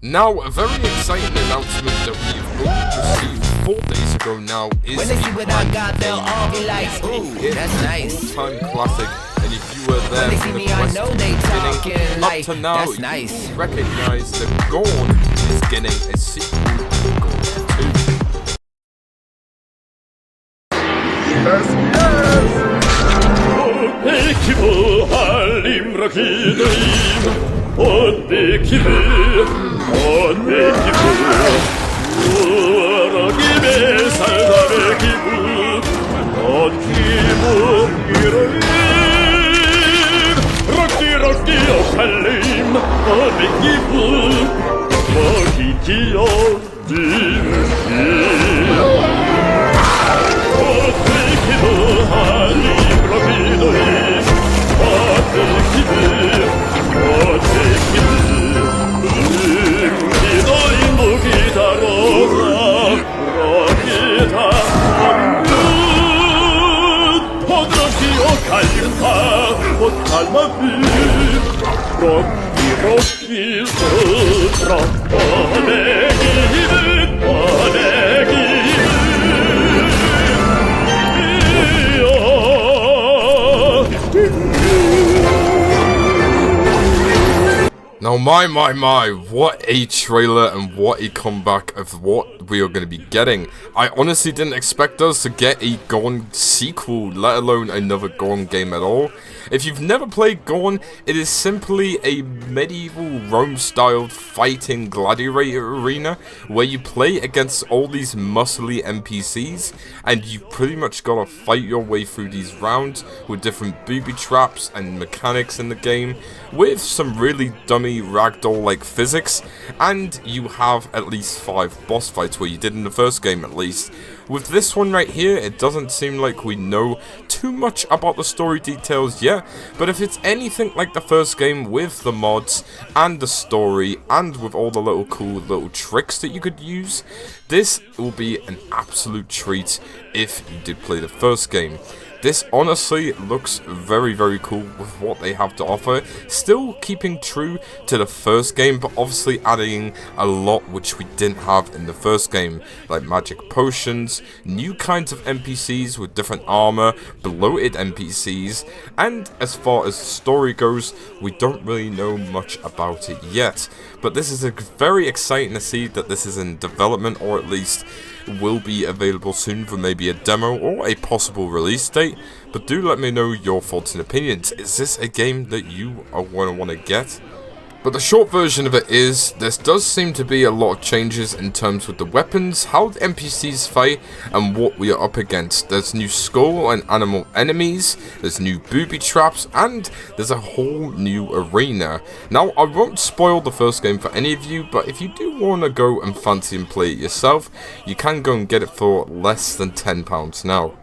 Now, a very exciting announcement that we've only received 4 days ago now is when they see what I got, they'll all be like, ooh, that's nice. Time classic, and if you were there When they for see the me, I know they talking up like, to now, that's nice. you recognize that Gorn is getting a sequel to Gorn 2. Now, my, what a trailer and what a comeback of what we are going to be getting. I honestly didn't expect us to get a Gorn sequel, let alone another Gorn game at all. If you've never played Gorn, it is simply a medieval Rome-styled fighting gladiator arena where you play against all these muscly NPCs and you pretty much gotta fight your way through these rounds with different booby traps and mechanics in the game with some really dummy ragdoll-like physics, and you have at least 5 boss fights where you did in the first game at least. With this one right here, it doesn't seem like we know too much about the story details yet, but if it's anything like the first game with the mods and the story and with all the cool little tricks that you could use, this will be an absolute treat if you did play the first game. This honestly looks very, very cool with what they have to offer, still keeping true to the first game, but obviously adding a lot which we didn't have in the first game, like magic potions, new kinds of NPCs with different armor, bloated NPCs, and as far as the story goes, we don't really know much about it yet. But this is very exciting to see that this is in development, or at least will be available soon for maybe a demo or a possible release date. But do let me know your thoughts and opinions. Is this a game that you are going to want to get? But the short version of it is, there does seem to be a lot of changes in terms with the weapons, how the NPCs fight, and what we are up against. There's new skull and animal enemies, there's new booby traps, and there's a whole new arena. Now, I won't spoil the first game for any of you, but if you do want to go and fancy and play it yourself, you can go and get it for less than £10 now.